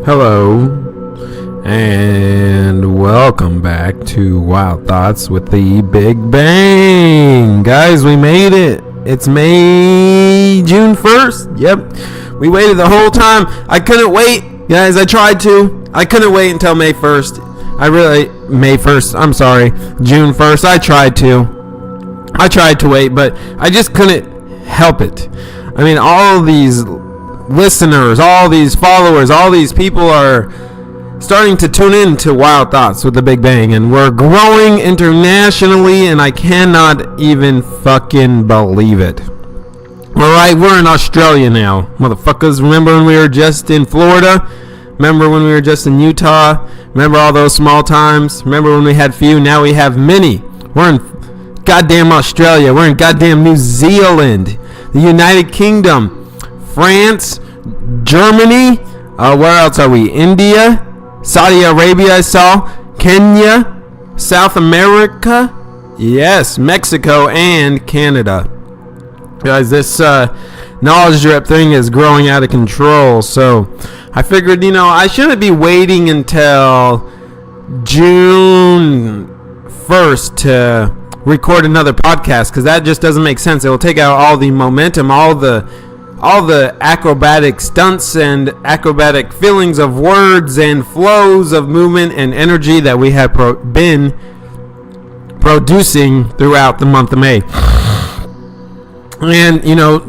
Hello, and welcome back to Wild Thoughts with the Big Bang. Guys, we made it. It's June 1st. Yep, we waited the whole time. I couldn't wait. Guys, I tried to. I couldn't wait until May 1st. I'm sorry, June 1st. I tried to wait, but I just couldn't help it. I mean, all these listeners, all these followers, all these people are starting to tune in to Wild Thoughts with the Big Bang, and we're growing internationally, and I cannot even fucking believe it. Alright, we're in Australia now, motherfuckers. Remember when we were just in Florida? Remember when we were just in Utah? Remember all those small times? Remember when we had few? Now we have many. We're in goddamn Australia. We're in goddamn New Zealand, the United Kingdom, France, Germany, where else are we? India, Saudi Arabia, I saw, Kenya, South America, yes, Mexico, and Canada. Guys, this knowledge drip thing is growing out of control, so I figured, I shouldn't be waiting until June 1st to record another podcast, because that just doesn't make sense. It will take out all the momentum, all the acrobatic stunts and acrobatic feelings of words and flows of movement and energy that we have been producing throughout the month of May. And,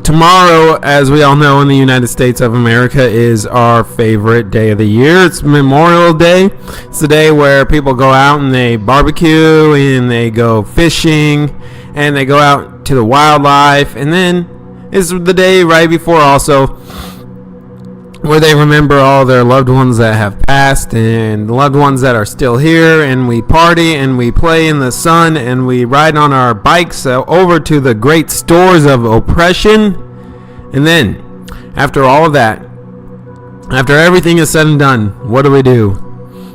tomorrow, as we all know, in the United States of America, is our favorite day of the year. It's Memorial Day. It's the day where people go out and they barbecue and they go fishing and they go out to the wildlife. And then it's the day right before also where they remember all their loved ones that have passed and loved ones that are still here, and we party and we play in the sun and we ride on our bikes over to the great stores of oppression. And then after all of that, after everything is said and done, what do?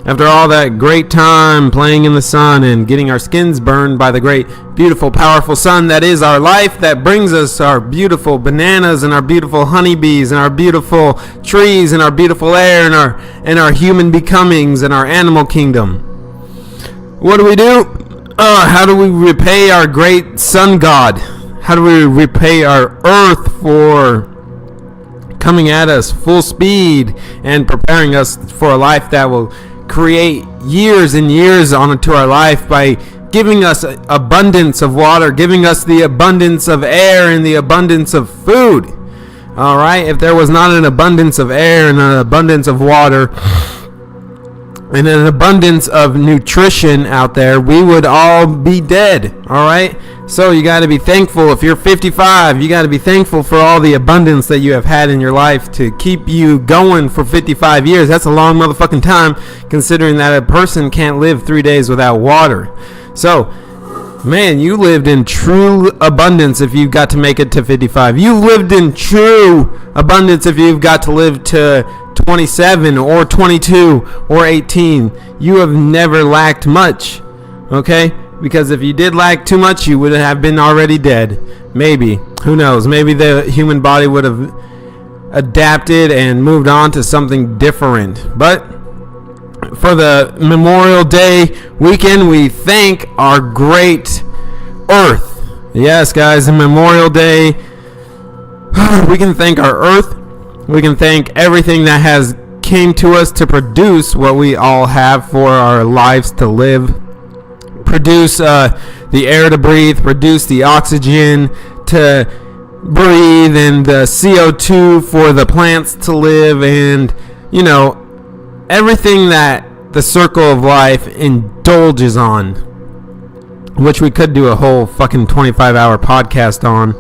After all that great time playing in the sun and getting our skins burned by the great, beautiful, powerful sun that is our life, that brings us our beautiful bananas and our beautiful honeybees and our beautiful trees and our beautiful air and our human becomings and our animal kingdom. What do? How do we repay our great sun god? How do we repay our earth for coming at us full speed and preparing us for a life that will create years and years onto our life by giving us abundance of water, giving us the abundance of air and the abundance of food. All right, if there was not an abundance of air and an abundance of water and an abundance of nutrition out there, we would all be dead. All right, so you got to be thankful. If you're 55, you got to be thankful for all the abundance that you have had in your life to keep you going for 55 years. That's a long motherfucking time, considering that a person can't live 3 days without water. So, man, you lived in true abundance if you've got to make it to 55. You lived in true abundance if you've got to live to 27 or 22 or 18. You have never lacked much, okay? Because if you did lack too much, you would have been already dead. Maybe. Who knows? Maybe the human body would have adapted and moved on to something different. But for the Memorial Day weekend, we thank our great Earth. Yes, guys, in Memorial Day, we can thank our Earth. We can thank everything that has came to us to produce what we all have for our lives to live. Produce the air to breathe, produce the oxygen to breathe, and the CO2 for the plants to live, and everything that the circle of life indulges on, which we could do a whole fucking 25-hour podcast on.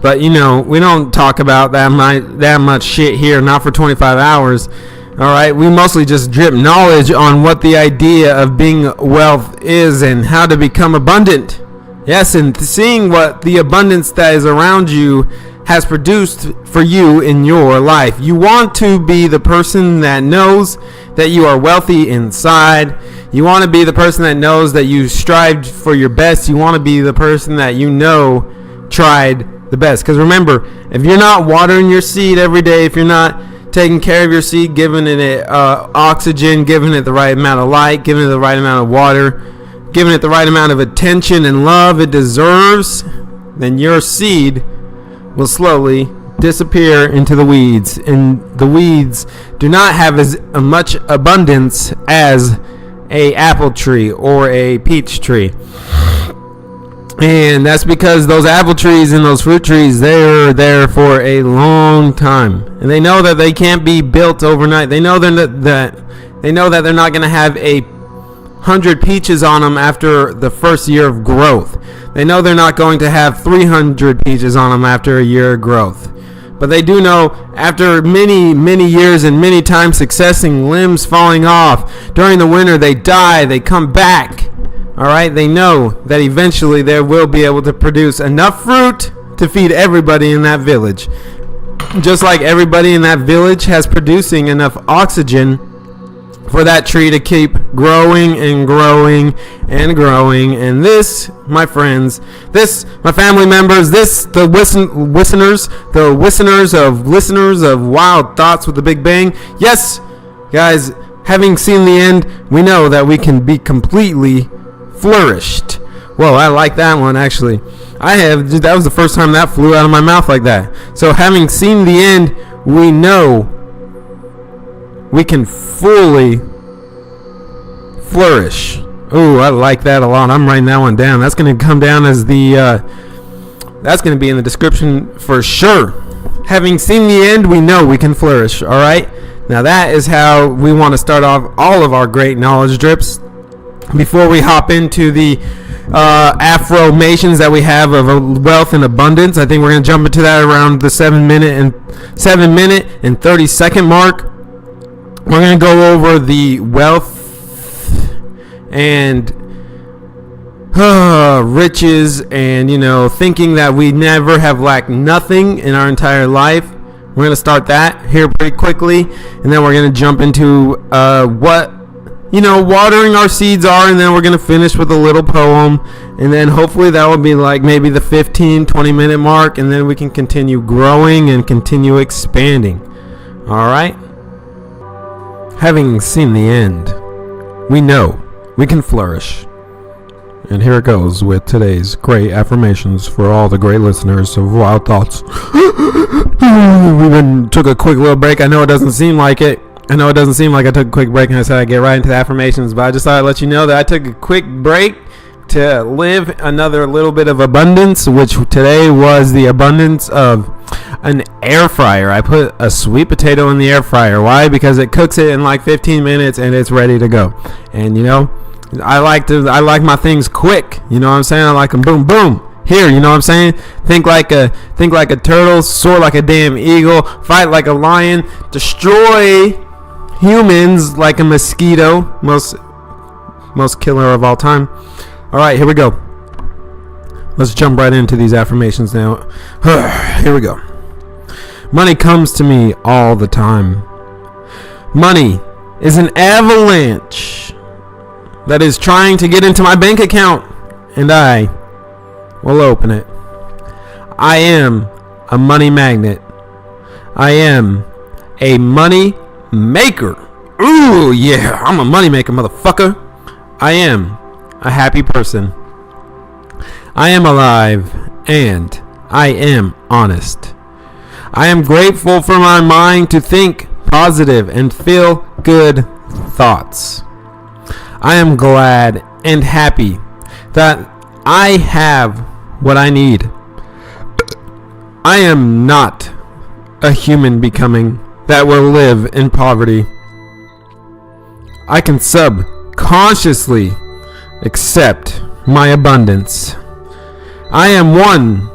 But we don't talk about that much shit here, not for 25 hours. All right, we mostly just drip knowledge on what the idea of being wealth is and how to become abundant. Yes, and seeing what the abundance that is around you has produced for you in your life. You want to be the person that knows that you are wealthy inside. You want to be the person that knows that you strived for your best. You want to be the person that tried the best. Because remember, if you're not watering your seed every day, if you're not taking care of your seed, giving it oxygen, giving it the right amount of light, giving it the right amount of water, giving it the right amount of attention and love it deserves, then your seed will slowly disappear into the weeds. And the weeds do not have as much abundance as a apple tree or a peach tree. And that's because those apple trees and those fruit trees, they're there for a long time, and they know that they can't be built overnight. They know that they're not going to have 100 peaches on them after the first year of growth. They know they're not going to have 300 peaches on them after a year of growth. But they do know after many years and many times successing, limbs falling off during the winter, they die, they come back. All right, they know that eventually they will be able to produce enough fruit to feed everybody in that village. Just like everybody in that village has producing enough oxygen for that tree to keep growing and growing and growing. And this, my friends, this, my family members, this, the listeners of Wild Thoughts with the Big Bang. Yes, guys, having seen the end, we know that we can be completely flourished. Whoa, I like that one, actually. That was the first time that flew out of my mouth like that. So having seen the end, we know we can fully flourish. Ooh, I like that a lot. I'm writing that one down. That's going to come down as that's going to be in the description for sure. Having seen the end, we know we can flourish. All right. Now that is how we want to start off all of our great knowledge drips. Before we hop into the affirmations that we have of wealth and abundance, I think we're going to jump into that around the 7 minute and 30 second mark. We're going to go over the wealth and riches, and thinking that we never have lacked nothing in our entire life. We're going to start that here pretty quickly, and then we're going to jump into what watering our seeds are, and then we're going to finish with a little poem, and then hopefully that will be like maybe the 15-20 minute mark, and then we can continue growing and continue expanding. All right. Having seen the end, we know we can flourish. And here it goes with today's great affirmations for all the great listeners of Wild Thoughts. We took a quick little break. I know it doesn't seem like it. I took a quick break and I said I'd get right into the affirmations, but I just thought I'd let you know that I took a quick break to live another little bit of abundance, which today was the abundance of an air fryer. I put a sweet potato in the air fryer. Why? Because it cooks it in like 15 minutes and it's ready to go. And I like my things quick. You know what I'm saying? I like them boom boom. Here, you know what I'm saying? Think like a turtle, soar like a damn eagle, fight like a lion, destroy humans like a mosquito, most killer of all time. All right, here we go. Let's jump right into these affirmations now. Here we go. Money comes to me all the time. Money is an avalanche that is trying to get into my bank account, and I will open it. I am a money magnet. I am a money maker. Ooh, yeah, I'm a money maker, motherfucker. I am a happy person. I am alive, and I am honest. I am grateful for my mind to think positive and feel good thoughts. I am glad and happy that I have what I need. I am not a human becoming that will live in poverty. I can subconsciously accept my abundance. I am one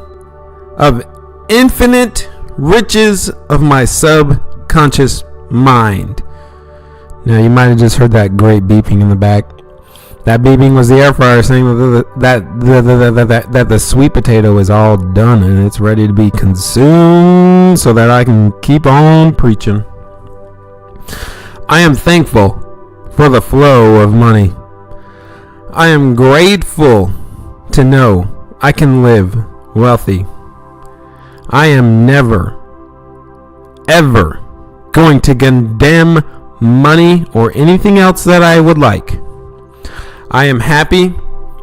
of infinite riches of my subconscious mind. Now you might have just heard that great beeping in the back. That beeping was the air fryer saying that the sweet potato is all done and it's ready to be consumed so that I can keep on preaching. I am thankful for the flow of money. I am grateful to know I can live wealthy. I am never, ever going to condemn money or anything else that I would like. I am happy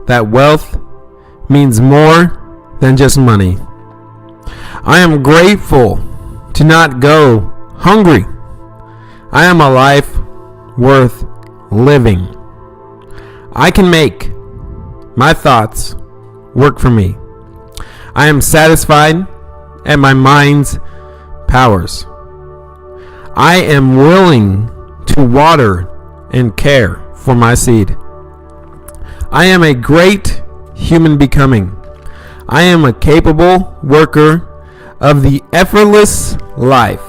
that wealth means more than just money. I am grateful to not go hungry. I am a life worth living. I can make my thoughts work for me. I am satisfied at my mind's powers. I am willing to water and care for my seed. I am a great human becoming. I am a capable worker of the effortless life.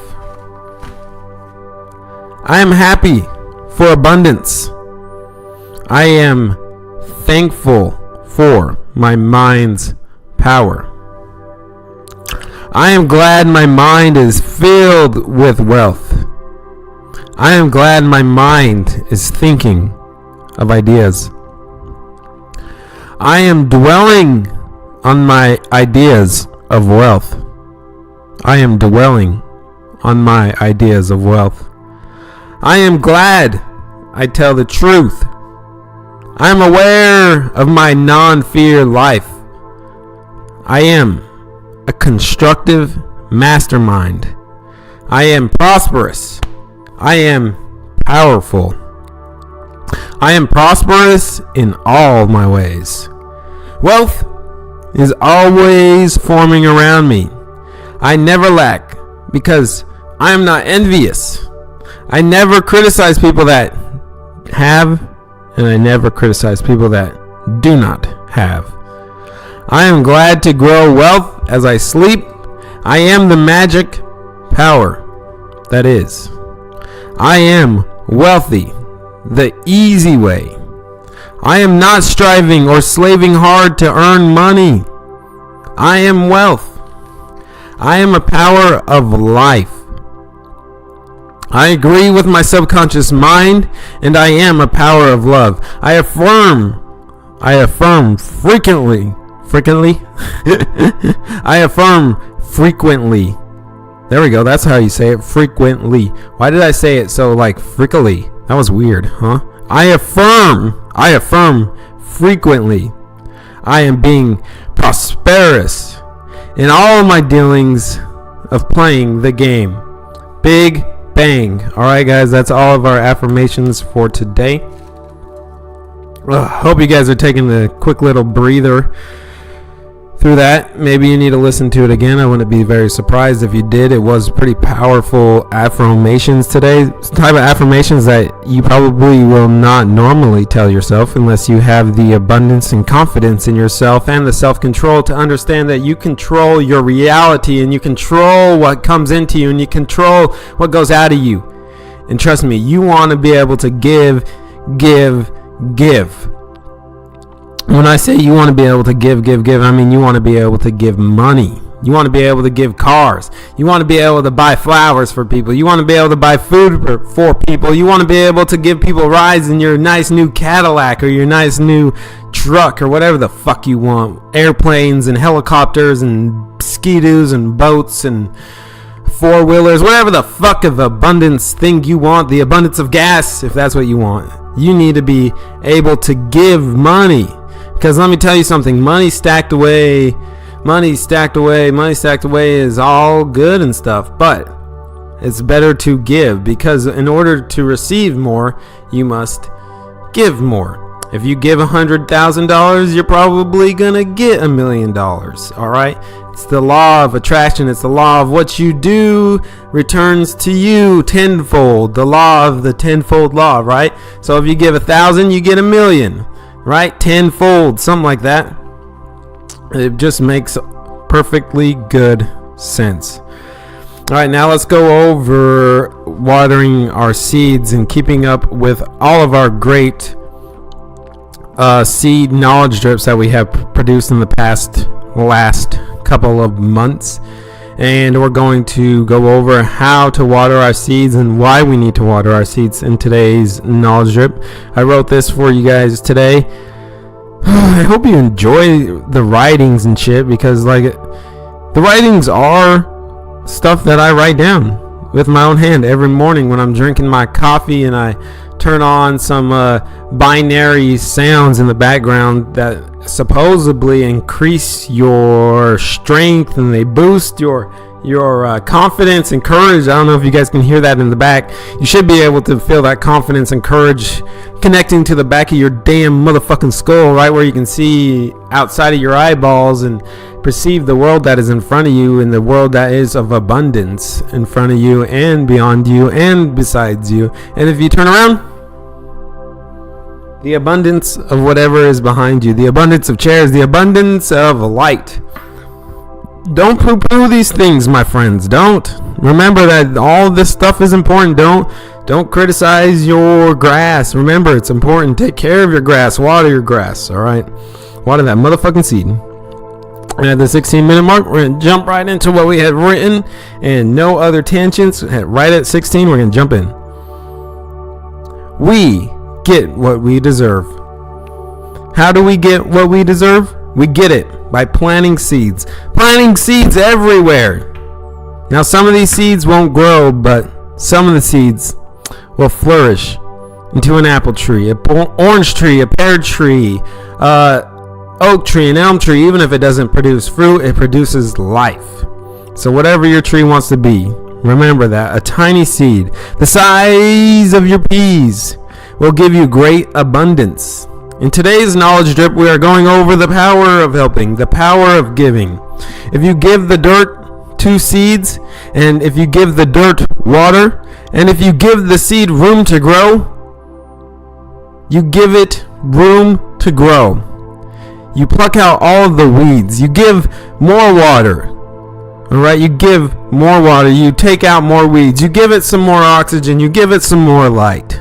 I am happy for abundance. I am thankful for my mind's power. I am glad my mind is filled with wealth. I am glad my mind is thinking of ideas. I am dwelling on my ideas of wealth. I am dwelling on my ideas of wealth. I am glad I tell the truth. I am aware of my non-fear life. I am a constructive mastermind. I am prosperous. I am powerful. I am prosperous in all my ways. Wealth is always forming around me. I never lack because I am not envious. I never criticize people that have, and I never criticize people that do not have. I am glad to grow wealth as I sleep. I am the magic power that is. I am wealthy the easy way. I am not striving or slaving hard to earn money. I am wealth. I am a power of life. I agree with my subconscious mind, and I am a power of love. I affirm frequently. I affirm frequently. There we go. That's how you say it. Frequently. Why did I say it so like frickly? That was weird, huh? I affirm frequently. I am being prosperous in all of my dealings of playing the game. Big bang. Alright guys, that's all of our affirmations for today. Hope you guys are taking a quick little breather through that. Maybe you need to listen to it again. I wouldn't be very surprised if you did. It was pretty powerful affirmations today. It's the type of affirmations that you probably will not normally tell yourself unless you have the abundance and confidence in yourself and the self-control to understand that you control your reality and you control what comes into you and you control what goes out of you. And trust me, you want to be able to give. When I say you want to be able to give, I mean you want to be able to give money. You want to be able to give cars. You want to be able to buy flowers for people. You want to be able to buy food for people. You want to be able to give people rides in your nice new Cadillac or your nice new truck or whatever the fuck you want. Airplanes and helicopters and ski-doos and boats and four-wheelers, whatever the fuck of abundance thing you want. The abundance of gas, if that's what you want. You need to be able to give money. Because let me tell you something, money stacked away is all good and stuff, but it's better to give, because in order to receive more, you must give more. If you give $100,000, you're probably gonna get $1 million. All right, it's the law of attraction. It's the law of what you do returns to you tenfold. The law of the tenfold law, right? So if you give 1,000, you get $1 million. Right? Tenfold, something like that. It just makes perfectly good sense. All right, now let's go over watering our seeds and keeping up with all of our great seed knowledge drips that we have produced in the last couple of months. And we're going to go over how to water our seeds and why we need to water our seeds in today's knowledge drip. I wrote this for you guys today. I hope you enjoy the writings and shit, because like the writings are stuff that I write down. with my own hand every morning when I'm drinking my coffee, and I turn on some binary sounds in the background that supposedly increase your strength, and they boost your confidence and courage. I don't know if you guys can hear that in the back. You should be able to feel that confidence and courage connecting to the back of your damn motherfucking skull, right where you can see outside of your eyeballs and perceive the world that is in front of you, and the world that is of abundance in front of you and beyond you and besides you. And if you turn around, the abundance of whatever is behind you, the abundance of chairs, the abundance of light. Don't poo-poo these things, my friends. Don't. Remember that all this stuff is important. Don't criticize your grass. Remember, it's important. Take care of your grass. Water your grass, all right? Water that motherfucking seed. And at the 16-minute mark, we're going to jump right into what we had written, and no other tangents. Right at 16, we're going to jump in. We get what we deserve. How do we get what we deserve? We get it by planting seeds. Planting seeds everywhere. Now, some of these seeds won't grow, but some of the seeds will flourish into an apple tree, an orange tree, a pear tree, oak tree, an elm tree. Even if it doesn't produce fruit, it produces life. So whatever your tree wants to be, remember that a tiny seed the size of your peas will give you great abundance. In today's knowledge drip, we are going over the power of helping, the power of giving. If you give the dirt 2 seeds, and if you give the dirt water, and if you give the seed room to grow, you give it room to grow. You pluck out all of the weeds. You give more water. All right, you give more water. You take out more weeds. You give it some more oxygen. You give it some more light.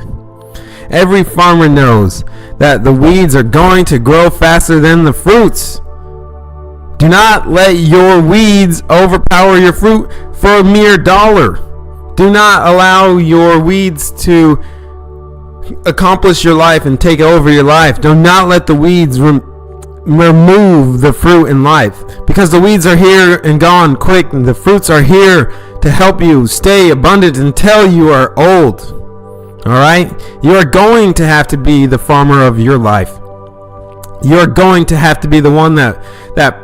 Every farmer knows that the weeds are going to grow faster than the fruits. Do not let your weeds overpower your fruit for a mere dollar. Do not allow your weeds to accomplish your life and take over your life. Do not let the weeds remove the fruit in life, because the weeds are here and gone quick, and the fruits are here to help you stay abundant until you are old. Alright? You are going to have to be the farmer of your life. You are going to have to be the one that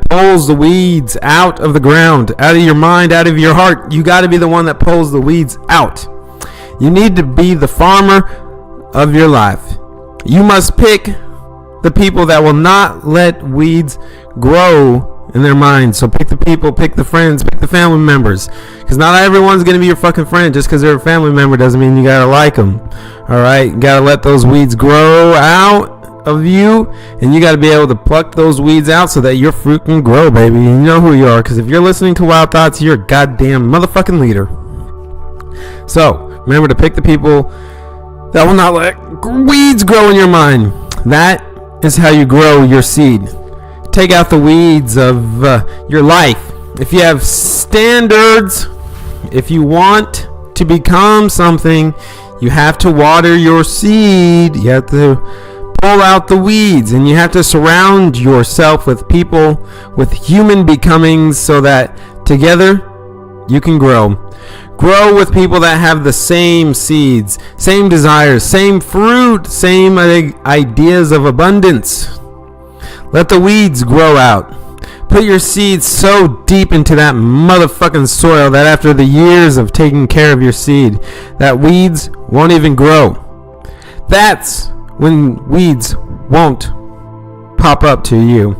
pulls the weeds out of the ground, out of your mind, out of your heart. You got to be the one that pulls the weeds out. You need to be the farmer of your life. You must pick the people that will not let weeds grow in their minds. So pick the people, pick the friends, pick the family members, because not everyone's going to be your fucking friend. Just because they're a family member doesn't mean you gotta like them. All right, you gotta let those weeds grow out of you, and you gotta be able to pluck those weeds out so that your fruit can grow, baby. And you know who you are, because if you're listening to Wild Thoughts, you're a goddamn motherfucking leader. So remember to pick the people that will not let weeds grow in your mind. That is how you grow your seed. Take out the weeds of your life. If you have standards, if you want to become something, you have to water your seed. You have to pull out the weeds, and you have to surround yourself with people, with human becomings, so that together you can grow. Grow with people that have the same seeds, same desires, same fruit, same ideas of abundance. Let the weeds grow out. Put your seeds so deep into that motherfucking soil that after the years of taking care of your seed, that weeds won't even grow. That's when weeds won't pop up to you.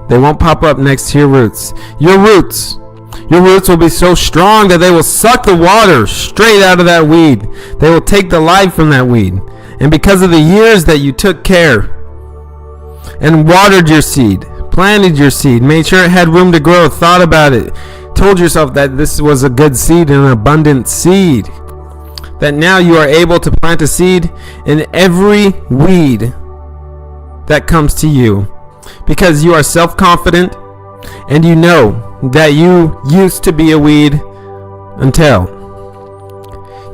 They won't pop up next to your roots. Your roots will be so strong that they will suck the water straight out of that weed. They will take the life from that weed. And because of the years that you took care and watered your seed, planted your seed, made sure it had room to grow, thought about it, told yourself that this was a good seed, an abundant seed, that now you are able to plant a seed in every weed that comes to you, because you are self-confident and you know that you used to be a weed until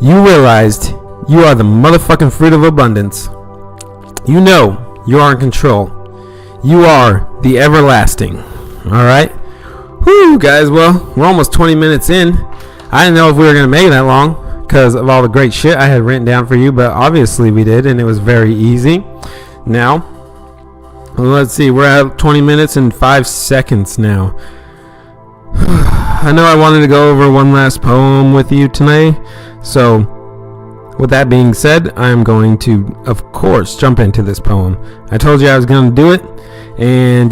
you realized you are the motherfucking fruit of abundance. You know you are in control. You are the everlasting. Alright? Whew, guys. Well, we're almost 20 minutes in. I didn't know if we were going to make it that long. because of all the great shit I had written down for you, but obviously we did, and it was very easy. Now, let's see, we're at 20 minutes and 5 seconds now. I know I wanted to go over one last poem with you tonight, so with that being said, I'm going to, of course, jump into this poem. I told you I was going to do it, and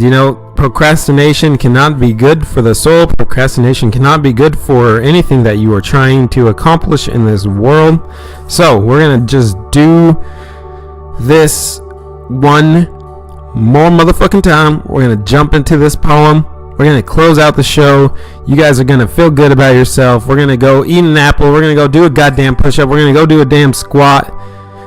procrastination cannot be good for the soul. Procrastination cannot be good for anything that you are trying to accomplish in this world. So we're going to just do this one more motherfucking time. We're going to jump into this poem. We're going to close out the show. You guys are going to feel good about yourself. We're going to go eat an apple. We're going to go do a goddamn push-up. We're going to go do a damn squat.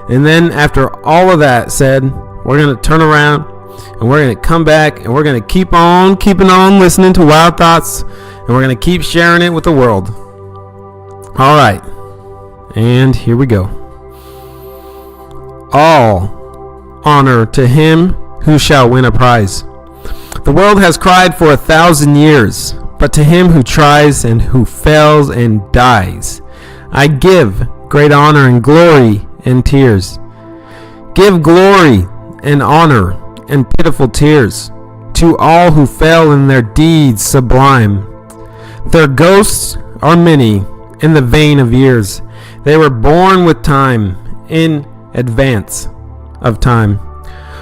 And then after all of that said, we're going to turn around and we're going to come back and we're going to keep on keeping on listening to Wild Thoughts, and we're going to keep sharing it with the world. All right. And here we go. All honor to him who shall win a prize. The world has cried for 1,000 years, but to him who tries and who fails and dies, I give great honor and glory and tears. Give glory and honor and pitiful tears to all who fail in their deeds sublime. Their ghosts are many in the vein of years. They were born with time in advance of time.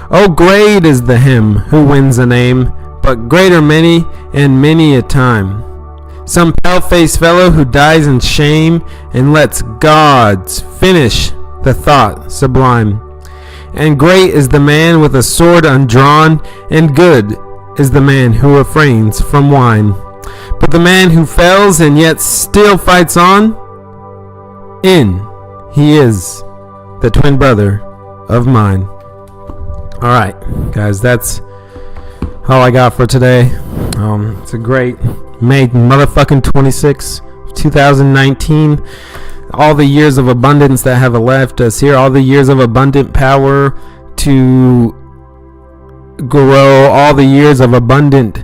Oh, great is the him who wins a name, but greater many and many a time. Some pale-faced fellow who dies in shame and lets gods finish the thought sublime. And great is the man with a sword undrawn, and good is the man who refrains from wine. But the man who fails and yet still fights on, he is the twin brother of mine. Alright, guys, that's all I got for today. It's a great May motherfucking 26th, 2019. All the years of abundance that have left us here, all the years of abundant power to grow, all the years of abundant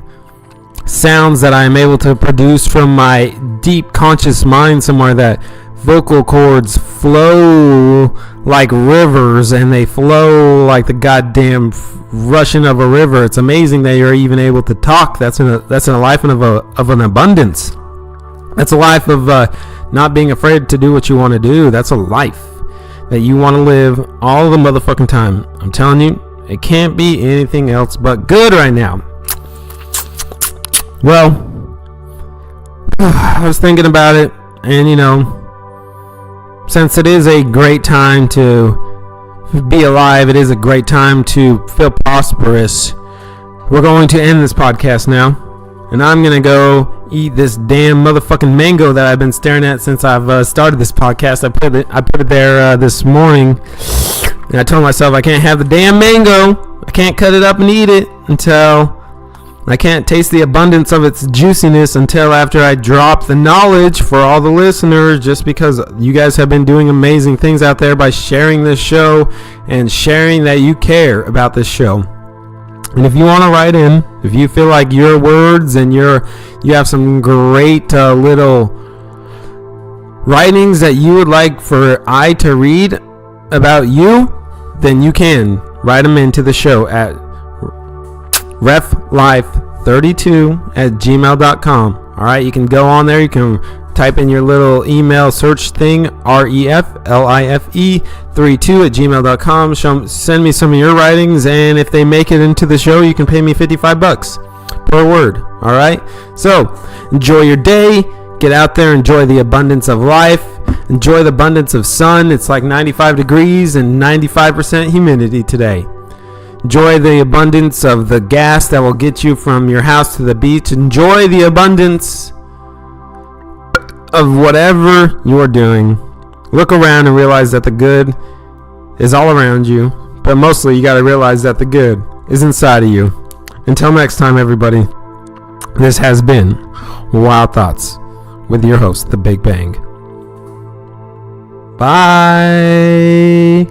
sounds that I am able to produce from my deep conscious mind somewhere, that vocal cords flow like rivers and they flow like the goddamn rushing of a river. It's amazing that you're even able to talk. That's in a life of an abundance. That's a life of not being afraid to do what you want to do. That's a life that you want to live all the motherfucking time. I'm telling you, it can't be anything else but good right now. Well, I was thinking about it, and since it is a great time to be alive, it is a great time to feel prosperous, we're going to end this podcast now. And I'm going to go eat this damn motherfucking mango that I've been staring at since I've started this podcast. I put it there this morning. And I told myself I can't have the damn mango. I can't cut it up and eat it until I can't taste the abundance of its juiciness until after I drop the knowledge for all the listeners, just because you guys have been doing amazing things out there by sharing this show and sharing that you care about this show. And if you want to write in, if you feel like your words and you have some great little writings that you would like for I to read about you, then you can write them into the show at reflife32@gmail.com. All right, you can go on there. You can type in your little email search thing, reflife32@gmail.com. Send me some of your writings, and if they make it into the show, you can pay me $55 per word. All right, so enjoy your day. Get out there, enjoy the abundance of life, enjoy the abundance of sun. It's like 95 degrees and 95% humidity today. Enjoy the abundance of the gas that will get you from your house to the beach. Enjoy the abundance of whatever you're doing. Look around and realize that the good is all around you, but mostly you got to realize that the good is inside of you. Until next time, everybody, this has been Wild Thoughts with your host, The Big Bang. Bye.